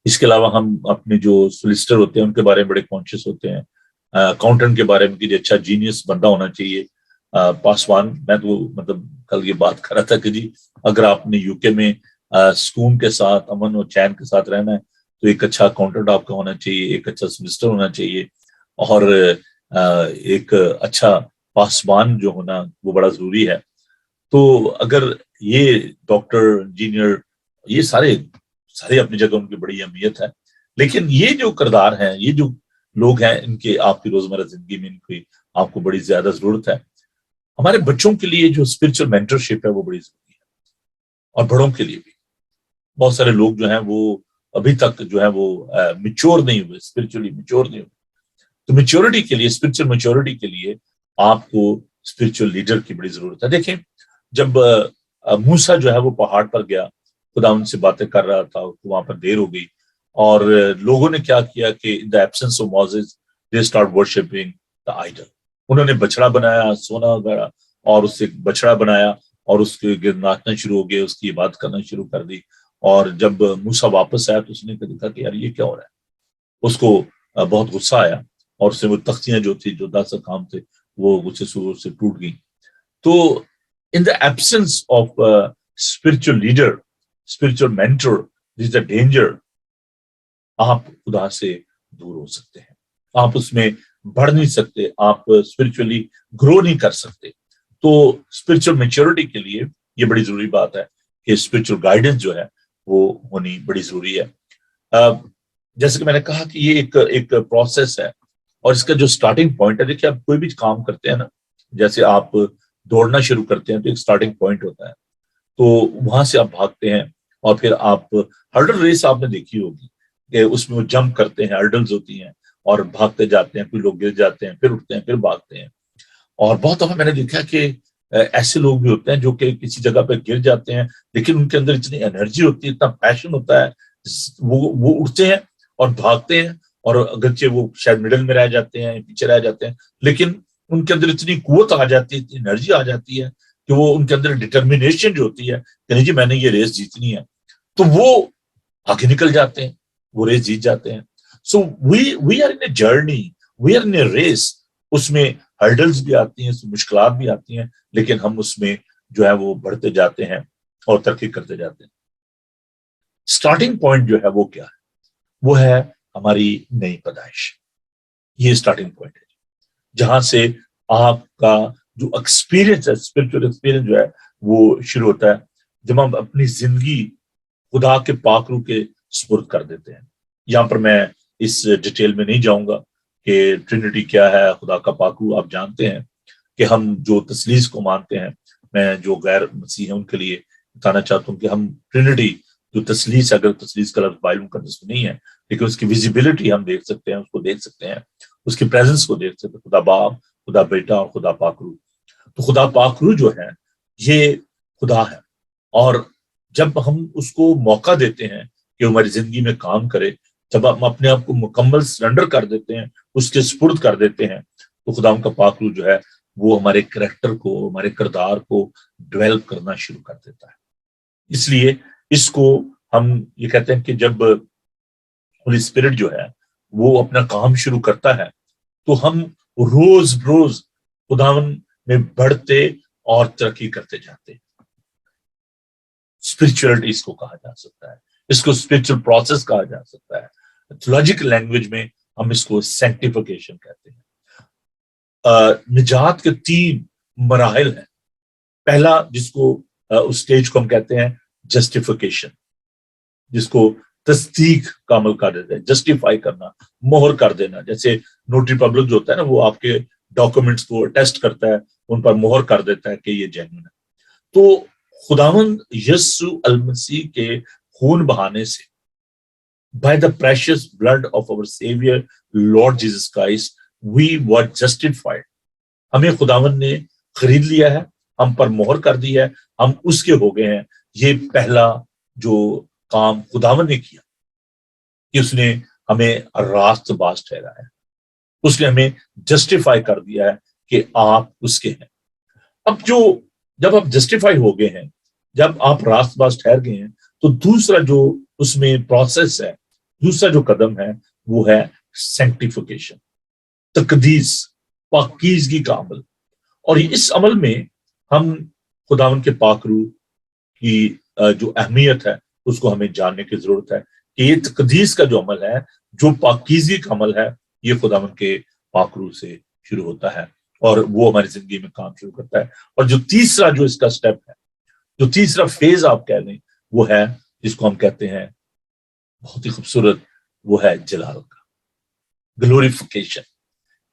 اس کے علاوہ ہم اپنے جو سولیسٹر ہوتے ہیں ان کے بارے میں بڑے کانشیس ہوتے ہیں, اکاؤنٹنٹ کے بارے میں کہ اچھا جینیس بندہ ہونا چاہیے, پاسوان. میں تو مطلب کل یہ بات کر رہا تھا کہ جی اگر آپ نے یو کے میں سکون کے ساتھ, امن و چین کے ساتھ رہنا ہے تو ایک اچھا اکاؤنٹنٹ آپ کا ہونا چاہیے, ایک اچھا سولیسٹر ہونا چاہیے, اور ایک اچھا پاسبان جو ہونا وہ بڑا ضروری ہے. تو اگر یہ ڈاکٹر, انجینئر, یہ سارے اپنی جگہ ان کی بڑی اہمیت ہے, لیکن یہ جو کردار ہیں, یہ جو لوگ ہیں, ان کے آپ کی روزمرہ زندگی میں ان کی آپ کو بڑی زیادہ ضرورت ہے. ہمارے بچوں کے لیے جو اسپرچل مینٹرشپ ہے وہ بڑی ضروری ہے, اور بڑوں کے لیے بھی. بہت سارے لوگ جو ہیں وہ ابھی تک جو ہے وہ میچور نہیں ہوئے, اسپرچلی میچور نہیں ہوئے. تو میچورٹی کے لیے, اسپرچل میچورٹی کے لیے آپ کو اسپرچل لیڈر کی بڑی ضرورت ہے. دیکھیں جب موسیٰ جو ہے وہ پہاڑ پر گیا, خدا ان سے باتیں کر رہا تھا, تو وہاں پر دیر ہو گئی, اور لوگوں نے کیا کیا کہ in the absence of Moses they start worshiping the idol. انہوں نے بچڑا بنایا, سونا وغیرہ, اور اس سے بچڑا بنایا, اور اس کے گرد ناچنا شروع ہو گئے, اس کی عبادت کرنا شروع کر دی. اور جب موسیٰ واپس آیا تو اس نے دیکھا کہ یار یہ کیا ہو رہا ہے. اس کو بہت غصہ آیا, اور اس سے وہ تختیاں جو تھی, جو 10 کام تھے, وہ غصے سے ٹوٹ گئی. تو in the absence of spiritual leader, spiritual mentor, this is the danger. آپ خدا سے دور ہو سکتے ہیں, آپ اس میں بڑھ نہیں سکتے, آپ اسپرچولی گرو نہیں کر سکتے. تو اسپرچل میچورٹی کے لیے یہ بڑی ضروری بات ہے کہ اسپرچل گائیڈنس جو ہے وہ ہونی بڑی ضروری ہے. جیسے کہ میں نے کہا کہ یہ ایک پروسیس ہے, اور اس کا جو سٹارٹنگ پوائنٹ ہے, دیکھیے آپ کوئی بھی کام کرتے ہیں نا, جیسے آپ دوڑنا شروع کرتے ہیں تو ایک سٹارٹنگ پوائنٹ ہوتا ہے, تو وہاں سے آپ بھاگتے ہیں, اور پھر آپ ہرڈل ریس آپ نے دیکھی ہوگی کہ اس میں وہ جمپ کرتے ہیں, ہرڈلز ہوتی ہیں, اور بھاگتے جاتے ہیں, کوئی لوگ گر جاتے ہیں, پھر اٹھتے ہیں, پھر بھاگتے ہیں. اور بہت دفعہ میں نے دیکھا کہ ایسے لوگ بھی ہوتے ہیں جو کہ کسی جگہ پہ گر جاتے ہیں, لیکن ان کے اندر اتنی انرجی ہوتی ہے, اتنا پیشن ہوتا ہے, وہ اٹھتے ہیں اور بھاگتے ہیں, اور اگرچہ وہ شاید مڈل میں رہ جاتے ہیں, پیچھے رہ جاتے ہیں, لیکن ان کے اندر اتنی قوت آ جاتی ہے, اتنی انرجی آ جاتی ہے کہ وہ ان کے اندر ڈٹرمینیشن جو ہوتی ہے کہ نہیں جی میں نے یہ ریس جیتنی ہے, تو وہ آگے نکل جاتے ہیں, وہ ریس جیت جاتے ہیں. So we are in a journey, we are in a race. اس میں ہرڈلز بھی آتی ہیں, اس میں مشکلات بھی آتی ہیں, لیکن ہم اس میں جو ہے وہ بڑھتے جاتے ہیں اور ترقی کرتے جاتے ہیں. سٹارٹنگ پوائنٹ جو ہے وہ کیا ہے؟ وہ ہے ہماری نئی پیدائش. یہ سٹارٹنگ پوائنٹ ہے جہاں سے آپ کا جو ایکسپیرینس ہے, اسپرچل ایکسپیرینس جو ہے وہ شروع ہوتا ہے, جب ہم اپنی زندگی خدا کے پاک روح کے سپرد کر دیتے ہیں. یہاں پر میں اس ڈیٹیل میں نہیں جاؤں گا کہ ٹرینٹی کیا ہے, خدا کا پاک روح. آپ جانتے ہیں کہ ہم جو تثلیث کو مانتے ہیں, میں جو غیر مسیح ہیں ان کے لیے بتانا چاہتا ہوں کہ ہم ٹرینٹی جو تثلیث, اگر تثلیث کا لفظ بائبل مقدس میں نہیں ہے, لیکن اس کی ویزیبلٹی ہم دیکھ سکتے ہیں, اس کو دیکھ سکتے ہیں, اس کی پریزنس کو دیکھ سکتے ہیں, خدا باپ, خدا بیٹا اور خدا پاک روح. تو خدا پاک روح جو ہے یہ خدا ہے, اور جب ہم اس کو موقع دیتے ہیں کہ ہماری زندگی میں کام کرے, جب ہم اپنے آپ کو مکمل سرنڈر کر دیتے ہیں, اس کے سپرد کر دیتے ہیں, تو خدا ان کا پاک روح جو ہے وہ ہمارے کریکٹر کو, ہمارے کردار کو ڈیولپ کرنا شروع کر دیتا ہے. اس لیے اس کو ہم یہ کہتے ہیں کہ جب ہولی اسپرٹ جو ہے وہ اپنا کام شروع کرتا ہے تو ہم روز روز خداوند میں بڑھتے اور ترقی کرتے جاتے ہیں. اسپرچولیٹی اس کو کہا جا سکتا ہے, اس کو اسپرچل پروسیس کہا جا سکتا ہے. تھیولوجیکل لینگویج میں ہم اس کو سینکٹیفیکیشن کہتے ہیں. نجات کے 3 مراحل ہیں. پہلا جس کو اس سٹیج کو ہم کہتے ہیں جسٹیفیکیشن, جس کو تصدیق کا عمل کر دیتے ہیں, جسٹیفائی کرنا, مہر کر دینا. جیسے نوٹری پبلک جو ہوتا ہے نا, وہ آپ کے ڈاکومنٹس کو ٹیسٹ کرتا ہے, ان پر مہر کر دیتا ہے کہ یہ جینوئن ہے. تو خداوند یسوع المسیح کے خون بہانے سے, by the precious blood of our Savior Lord Jesus Christ, we were justified. ہمیں خداوند نے خرید لیا ہے, ہم پر مہر کر دی ہے, ہم اس کے ہو گئے ہیں. یہ پہلا جو کام خداوند نے کیا کہ اس نے ہمیں راست باز ٹھہرا ہے, اس نے ہمیں جسٹیفائی کر دیا ہے کہ آپ اس کے ہیں. اب جب آپ جسٹیفائی ہو گئے ہیں, جب آپ راست باز ٹھہر گئے ہیں, تو دوسرا جو اس میں پروسیس ہے, دوسرا جو قدم ہے وہ ہے سینکٹیفیکیشن, تقدیس, پاکیزگی کا عمل. اور اس عمل میں ہم خداوند کے پاک روح کی جو اہمیت ہے اس کو ہمیں جاننے کی ضرورت ہے کہ یہ تقدیس کا جو عمل ہے, جو پاکیزگی کا عمل ہے, یہ خداوند کے پاک روح سے شروع ہوتا ہے اور وہ ہماری زندگی میں کام شروع کرتا ہے. اور جو تیسرا جو اس کا سٹیپ ہے, جو تیسرا فیز آپ کہہ لیں, وہ ہے جس کو ہم کہتے ہیں بہت ہی خوبصورت, وہ ہے جلال کا, گلوریفیکیشن.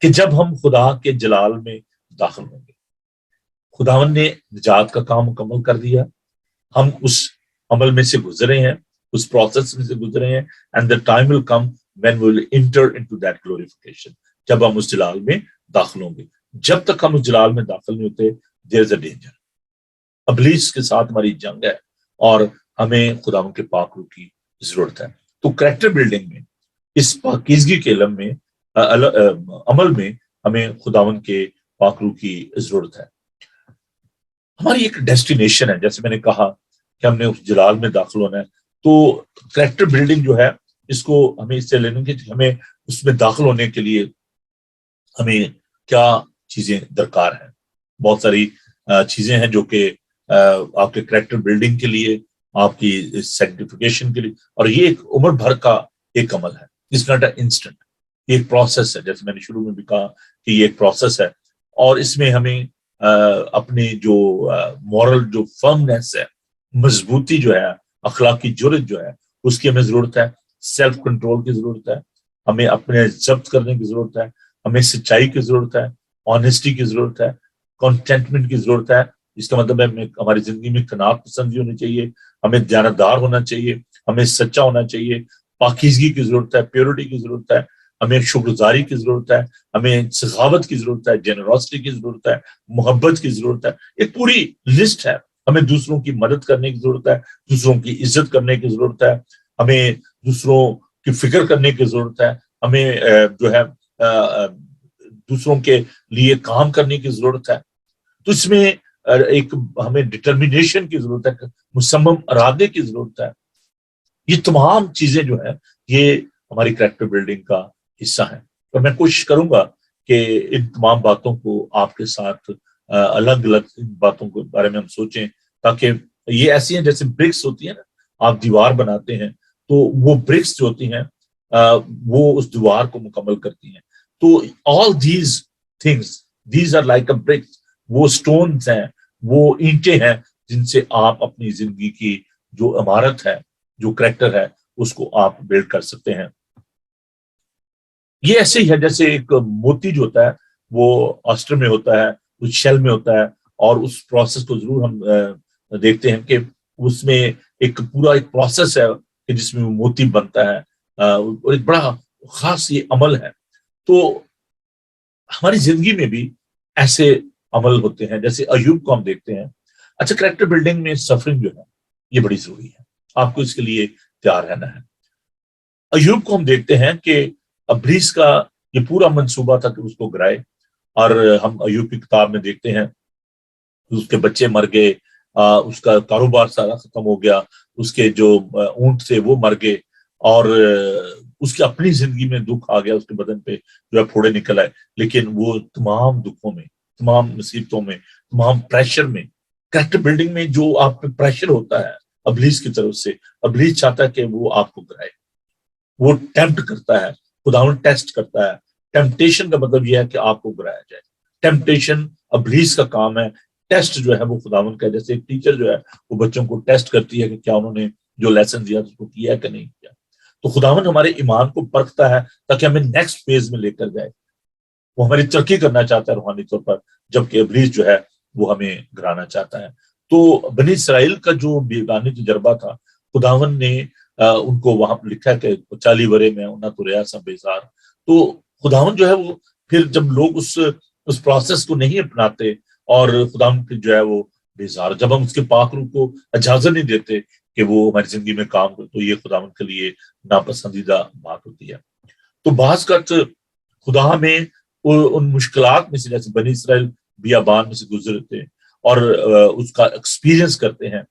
کہ جب ہم خدا کے جلال میں داخل ہوں گے, خداوند نے نجات کا کام مکمل کر دیا, ہم اس عمل میں سے گزرے ہیں, اس پروسیس میں سے گزرے ہیں, and the time will come when we will enter into that glorification. جب ہم اس جلال میں داخل ہوں گے. جب تک ہم اس جلال میں داخل نہیں ہوتے, there is a danger. ابلیس کے ساتھ ہماری جنگ ہے اور ہمیں خداوند کے پاک روح کی ضرورت ہے. تو کریکٹر بلڈنگ میں, اس پاکیزگی کے علم میں, عمل میں ہمیں خداوند کے پاک روح کی ضرورت ہے. ہماری ایک ڈیسٹینیشن ہے, جیسے میں نے کہا کہ ہم نے اس جلال میں داخل ہونا ہے. تو کریکٹر بلڈنگ جو ہے, اس کو ہمیں اس سے لینا ہے کہ ہمیں اس میں داخل ہونے کے لیے ہمیں کیا چیزیں درکار ہیں. بہت ساری چیزیں ہیں جو کہ آپ کے کریکٹر بلڈنگ کے لیے, آپ کی سینکٹیفیکیشن کے لیے, اور یہ ایک عمر بھر کا ایک عمل ہے. اٹس ناٹ اے انسٹنٹ, یہ ایک پروسیس ہے. جیسے میں نے شروع میں بھی کہا کہ یہ ایک پروسیس ہے, اور اس میں ہمیں اپنی جو مورل جو فرمنیس ہے, مضبوطی جو ہے, اخلاقی جرات جو ہے, اس کی ہمیں ضرورت ہے. سیلف کنٹرول کی ضرورت ہے, ہمیں اپنے ضبط کرنے کی ضرورت ہے, ہمیں سچائی کی ضرورت ہے, آنیسٹی کی ضرورت ہے, کنٹینٹمنٹ کی ضرورت ہے. اس کا مطلب ہے ہماری زندگی میں قناعت پسندی ہونی چاہیے, ہمیں دیانتدار ہونا چاہیے, ہمیں سچا ہونا چاہیے, پاکیزگی کی ضرورت ہے, پیورٹی کی ضرورت ہے, ہمیں شکرگزاری کی ضرورت ہے, ہمیں سخاوت کی ضرورت ہے, جنراسٹی کی ضرورت ہے, محبت کی ضرورت ہے. ایک پوری لسٹ ہے. ہمیں دوسروں کی مدد کرنے کی ضرورت ہے, دوسروں کی عزت کرنے کی ضرورت ہے, ہمیں دوسروں کی فکر کرنے کی ضرورت ہے, ہمیں جو ہے دوسروں کے لیے کام کرنے کی ضرورت ہے. تو اس میں ایک ہمیں ڈٹرمینیشن کی ضرورت ہے, مصمم ارادے کی ضرورت ہے. یہ تمام چیزیں جو ہے یہ ہماری کریکٹر بلڈنگ کا حصہ ہیں. اور میں کوشش کروں گا کہ ان تمام باتوں کو آپ کے ساتھ الگ الگ باتوں کے بارے میں ہم سوچیں, تاکہ یہ ایسی ہیں جیسے برکس ہوتی ہیں نا, آپ دیوار بناتے ہیں تو وہ برکس جو ہوتی ہیں وہ اس دیوار کو مکمل کرتی ہیں. تو all these things, these are like a bricks, وہ سٹونز ہیں, وہ اینٹیں ہیں جن سے آپ اپنی زندگی کی جو عمارت ہے, جو کریکٹر ہے, اس کو آپ بلڈ کر سکتے ہیں. یہ ایسے ہی ہے جیسے ایک موتی جو ہوتا ہے وہ آسٹر میں ہوتا ہے, اس شیل میں ہوتا ہے, اور اس پروسیس کو ضرور ہم دیکھتے ہیں کہ اس میں ایک پورا ایک پروسیس ہے کہ جس میں وہ موتی بنتا ہے, اور ایک بڑا خاص یہ عمل ہے. تو ہماری زندگی میں بھی ایسے عمل ہوتے ہیں. جیسے ایوب کو ہم دیکھتے ہیں. اچھا, کریکٹر بلڈنگ میں سفرنگ جو ہے یہ بڑی ضروری ہے, آپ کو اس کے لیے تیار رہنا ہے. ایوب کو ہم دیکھتے ہیں کہ ابلیس کا یہ پورا منصوبہ تھا کہ اس کو گرائے, اور ہم ایوب کی کتاب میں دیکھتے ہیں اس کے بچے مر گئے، اس کا کاروبار سارا ختم ہو گیا، اس کے جو اونٹ تھے وہ مر گئے، اور اس کی اپنی زندگی میں دکھ آ گیا، اس کے بدن پہ جو ہے پھوڑے نکل آئے، لیکن وہ تمام دکھوں میں، تمام مصیبتوں میں، تمام پریشر میں، کریکٹر بلڈنگ میں جو آپ پہ پریشر ہوتا ہے ابلیس کی طرف سے، ابلیس چاہتا ہے کہ وہ آپ کو گرائے، وہ ٹیمپٹ کرتا ہے، خداوند ٹیسٹ کرتا ہے۔ ٹیمپٹیشن کا مطلب یہ ہے کہ آپ کو گرایا جائے، ٹیمپٹیشن ابلیس کا کام ہے، ٹیسٹ جو ہے وہ خداوند کا، جیسے ایک ٹیچر جو ہے وہ بچوں کو ٹیسٹ کرتی ہے کہ کیا انہوں نے جو لیسن دیا اس کو کیا ہے کہ نہیں کیا۔ تو خداوند ہمارے ایمان کو پرکھتا ہے تاکہ ہمیں نیکسٹ فیز میں لے کر جائے، وہ ہماری ترقی کرنا چاہتا ہے روحانی طور پر، جبکہ ابلیس جو ہے وہ ہمیں گرانا چاہتا ہے۔ تو بنی اسرائیل کا جو بیگانی تجربہ تھا، خداوند نے ان کو وہاں پر لکھا ہے کہ 40 برے میں انہاں تو ریا سا بیزار۔ تو خداوند جو ہے وہ پھر جب لوگ اس پروسیس کو نہیں اپناتے اور خداوند پھر جو ہے وہ بیزار، جب ہم اس کے پاک روح کو اجازت نہیں دیتے کہ وہ ہماری زندگی میں کام کرے، تو یہ خداوند کے لیے ناپسندیدہ بات ہوتی ہے۔ تو بعض کا خدا میں ان مشکلات میں سے، جیسے بنی اسرائیل بیابان میں سے گزرتے ہیں اور اس کا ایکسپیرینس کرتے ہیں،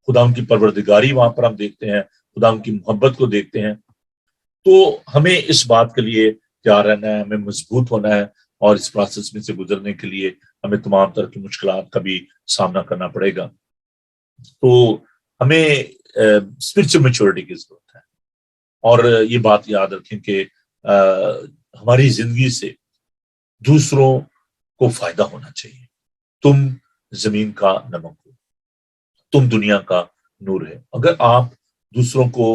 خدا ان کی پروردگاری وہاں پر ہم دیکھتے ہیں، خدا ان کی محبت کو دیکھتے ہیں، تو ہمیں اس بات کے لیے تیار رہنا ہے، ہمیں مضبوط ہونا ہے، اور اس پروسیس میں سے گزرنے کے لیے ہمیں تمام طرح کی مشکلات کا بھی سامنا کرنا پڑے گا۔ تو ہمیں اسپرچل میچورٹی کی ضرورت ہے، اور یہ بات یاد رکھیں کہ ہماری زندگی سے دوسروں کو فائدہ ہونا چاہیے۔ تم زمین کا نمک ہو، تم دنیا کا نور ہے۔ اگر آپ دوسروں کو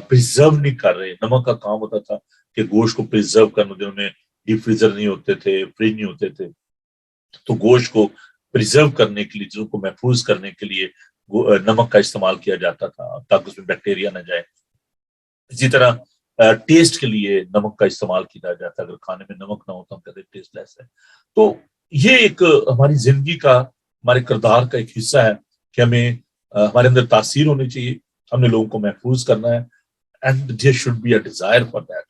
پریزرو نہیں کر رہے، نمک کا کام ہوتا تھا کہ گوشت کو پریزرو کرنے، دنوں میں ڈیپ فریزر نہیں ہوتے تھے، فریج نہیں ہوتے تھے، تو گوشت کو پریزرو کرنے کے لیے، چیزوں کو محفوظ کرنے کے لیے نمک کا استعمال کیا جاتا تھا تاکہ اس میں بیکٹیریا نہ جائے۔ اسی طرح ٹیسٹ کے لیے نمک کا استعمال کیا جاتا ہے، اگر کھانے میں نمک نہ ہو تو ہم کہتے ہیں ٹیسٹ لیس ہے۔ تو یہ ایک ہماری زندگی کا، ہمارے کردار کا ایک حصہ ہے کہ ہمیں ہمارے اندر تاثیر ہونی چاہیے، ہم نے لوگوں کو محفوظ کرنا ہے، and there should be a desire for that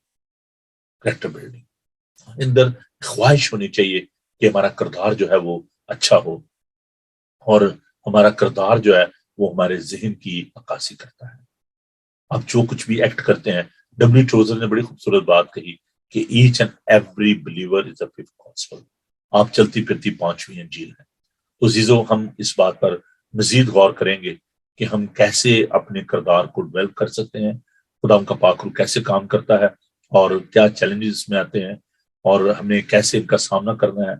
character building. اندر خواہش ہونی چاہیے کہ ہمارا کردار جو ہے وہ اچھا ہو، اور ہمارا کردار جو ہے وہ ہمارے ذہن کی عکاسی کرتا ہے۔ آپ جو کچھ بھی ایکٹ کرتے ہیں، ڈبلیو ٹوزر نے بڑی خوبصورت بات کہی کہ each and every believer is a fifth gospel, آپ چلتی پھرتی پانچویں انجیل ہیں۔ تو عزیزو، ہم اس بات پر مزید غور کریں گے کہ ہم کیسے اپنے کردار کو ڈیولپ کر سکتے ہیں، خدا ان کا پاک روح کیسے کام کرتا ہے، اور کیا چیلنجز اس میں آتے ہیں، اور ہمیں کیسے ان کا سامنا کرنا ہے۔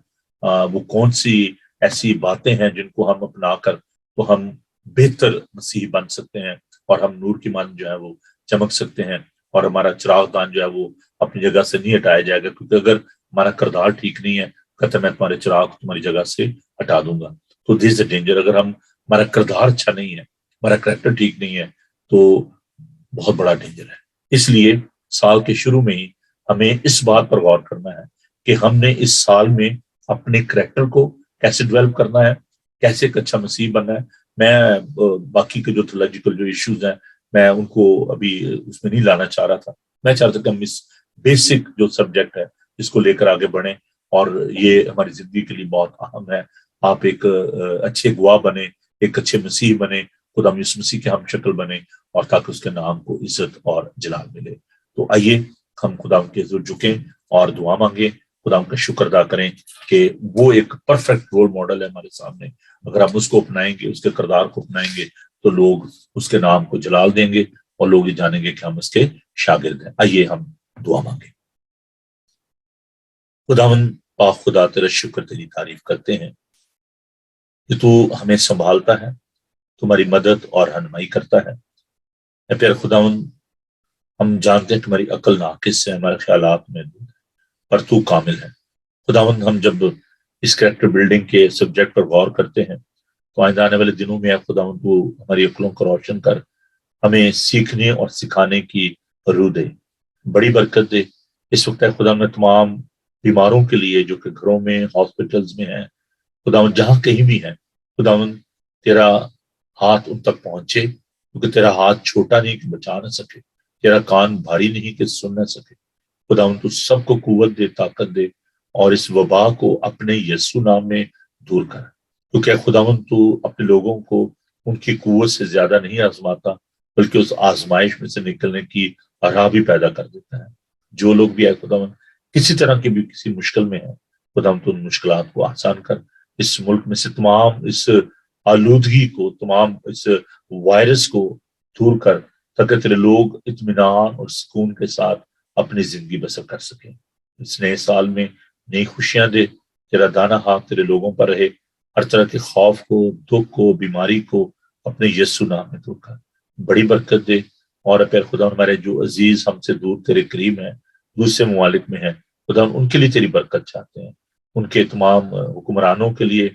وہ کون سی ایسی باتیں ہیں جن کو ہم اپنا کر تو ہم بہتر مسیحی بن سکتے ہیں، اور ہم نور کی مان جو ہے وہ چمک سکتے ہیں، اور ہمارا چراغ دان جو ہے وہ اپنی جگہ سے نہیں ہٹایا جائے گا، کیونکہ اگر ہمارا کردار ٹھیک نہیں ہے، کہتا میں تمہارے چراغ کو تمہاری جگہ سے ہٹا دوں گا۔ تو دس اے ڈینجر، اگر ہمارا کردار اچھا نہیں ہے، ہمارا کریکٹر ٹھیک نہیں ہے، تو بہت بڑا ڈینجر ہے۔ اس لیے سال کے شروع میں ہی ہمیں اس بات پر غور کرنا ہے کہ ہم نے اس سال میں اپنے کریکٹر کو کیسے ڈیولپ کرنا ہے، کیسے ایک اچھا مسیح بننا ہے۔ میں باقی کے جو تھولوجیکل جو ایشوز ہیں، میں ان کو ابھی اس میں نہیں لانا چاہ رہا تھا، میں چاہتا کہ ہم اس بیسک جو سبجیکٹ ہے اس کو لے کر آگے بڑھیں، اور یہ ہماری زندگی کے لیے بہت اہم ہے۔ آپ ایک اچھے گواہ بنے، ایک اچھے مسیح بنے، خدا یسوع مسیح کے ہم شکل بنے، اور تاکہ اس کے نام کو عزت اور جلال ملے۔ تو آئیے ہم خدا کے حضور جھکیں اور دعا مانگیں، خدا کا شکر ادا کریں کہ وہ ایک پرفیکٹ رول ماڈل ہے ہمارے سامنے۔ اگر ہم اس کو اپنائیں گے، اس کے کردار کو اپنائیں گے، تو لوگ اس کے نام کو جلال دیں گے، اور لوگ یہ جانیں گے کہ ہم اس کے شاگرد ہیں۔ آئیے ہم دعا مانگیں۔ خداوند پاک خدا، تیرا شکر، تیری تعریف کرتے ہیں کہ تو ہمیں سنبھالتا ہے، تمہاری مدد اور رہنمائی کرتا ہے۔ اے پیارے خداوند، ہم جانتے ہیں تمہاری عقل ناقص ہے، ہمارے خیالات میں پر تو کامل ہے۔ خداوند، ہم جب اس کریکٹر بلڈنگ کے سبجیکٹ پر غور کرتے ہیں تو آئندہ آنے والے دنوں میں اے خداوند تو ہماری عقلوں کو روشن کر ہمیں سیکھنے اور سکھانے کی روح دے، بڑی برکت دے۔ اس وقت اے خداوند تمام بیماروں کے لیے جو کہ گھروں میں، ہاسپٹلز میں ہیں، خداوند جہاں کہیں بھی ہیں، خداوند تیرا ہاتھ ان تک پہنچے، کیونکہ تیرا ہاتھ چھوٹا نہیں کہ بچا نہ سکے، تیرا کان بھاری نہیں کہ سن نہ سکے۔ خداوند تو سب کو قوت دے، طاقت دے، اور اس وبا کو اپنے یسوع نام میں دور کر، کیونکہ خداوند تو اپنے لوگوں کو ان کی قوت سے زیادہ نہیں آزماتا، بلکہ اس آزمائش میں سے نکلنے کی راہ بھی پیدا کر دیتا ہے۔ جو لوگ بھی ہے خداوند کسی طرح کی بھی کسی مشکل میں ہے، خداوند تو ان مشکلات کو آسان کر، اس ملک میں سے تمام اس آلودگی کو، تمام اس وائرس کو دور کر، تاکہ تیرے لوگ اطمینان اور سکون کے ساتھ اپنی زندگی بسر کر سکیں۔ اس نئے سال میں نئی خوشیاں دے، تیرا دانا ہاتھ تیرے لوگوں پر رہے، ہر طرح کے خوف کو، دکھ کو، بیماری کو اپنے یسوع نام میں دور کر، بڑی برکت دے۔ اور اے خدا ہمارے جو عزیز ہم سے دور تیرے قریب ہیں، دوسرے ممالک میں ہیں، خدا ان کے لیے تیری برکت چاہتے ہیں، ان کے تمام حکمرانوں کے لیے،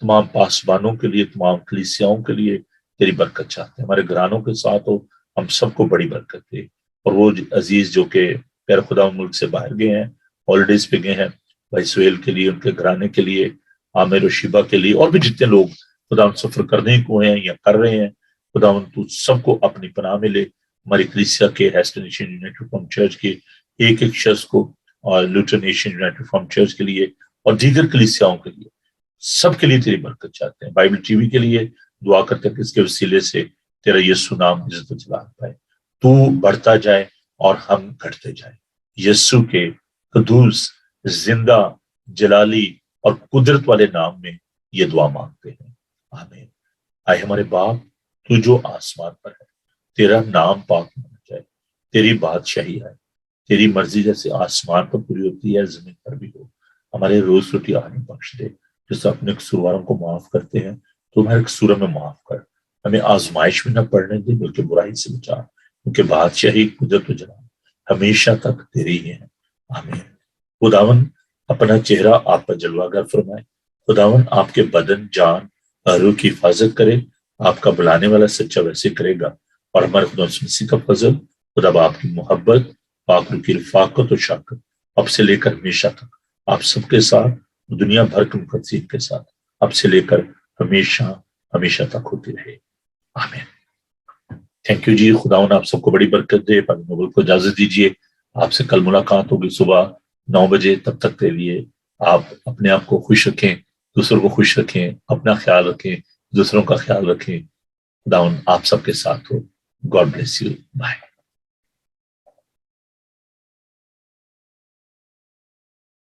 تمام پاسبانوں کے لیے، تمام کلیسیاؤں کے لیے تیری برکت چاہتے ہیں۔ ہمارے گھرانوں کے ساتھ ہو، ہم سب کو بڑی برکت دے۔ اور وہ عزیز جو کہ پیر خدا ملک سے باہر گئے ہیں، ہالیڈیز پہ گئے ہیں، بھائی سہیل کے لیے، ان کے گھرانے کے لیے، عامر و شیبہ کے لیے، اور بھی جتنے لوگ خدا سفر کرنے کو ہیں یا کر رہے ہیں، خدا تو سب کو اپنی پناہ میں لے۔ ہماری کلیسیا کے ہیسٹن نیشن یونائٹڈ ریفارم چرچ کے ایک ایک شخص کو، اور لوٹن نیشن یونائٹڈ ریفارم چرچ کے لیے، اور دیگر کلیسیاؤں کے لیے، سب کے لیے تیری برکت چاہتے ہیں۔ بائبل ٹی وی کے لیے دعا کرتے ہیں کہ اس کے وسیلے سے تیرا یسوع نام عزت و جلال پائے، تو بڑھتا جائے اور ہم گھٹتے جائیں۔ یسوع کے قدوس، زندہ، جلالی اور قدرت والے نام میں یہ دعا مانگتے ہیں، آمین۔ آئے ہمارے باپ، تو جو آسمان پر ہے، تیرا نام پاک ہونا جائے، تیری بادشاہی آئے، تیری مرضی جیسے آسمان پر پوری ہوتی ہے زمین پر بھی ہو۔ ہمارے روز روٹی آج ہمیں بخش دے، جس اپنے قصورواروں کو معاف کرتے ہیں تو ہمارے قصور میں معاف کر، ہمیں آزمائش میں نہ پڑنے دے بلکہ برائی سے بچا، کیونکہ بادشاہی، قدرت و جلال ہمیشہ تک تیری ہی ہے، آمین۔ خداون اپنا چہرہ آپ پر جلوہ گر فرمائے، خداون آپ کے بدن، جان، روح کی حفاظت کرے، آپ کا بلانے والا سچا ویسے کرے گا، اور ہمارے خدا مسیح کا فضل، خدا باپ کی محبت، پاک روح کی رفاقت و شفقت اب سے لے کر ہمیشہ تک آپ سب کے ساتھ، دنیا بھر کے مقدسین کے ساتھ اب سے لے کر ہمیشہ ہمیشہ تک ہوتی رہے، آمین۔ تھینک یو جی، خداون آپ سب کو بڑی برکت دے۔ پاک نوبل کو اجازت دیجیے، آپ سے کل ملاقات ہوگی صبح 9 بجے، تب تک کے لیے آپ اپنے آپ کو خوش رکھیں، دوسروں کو خوش رکھیں، اپنا خیال رکھیں، دوسروں کا خیال رکھیں۔ خداون آپ سب کے ساتھ ہو۔ God bless you, bye.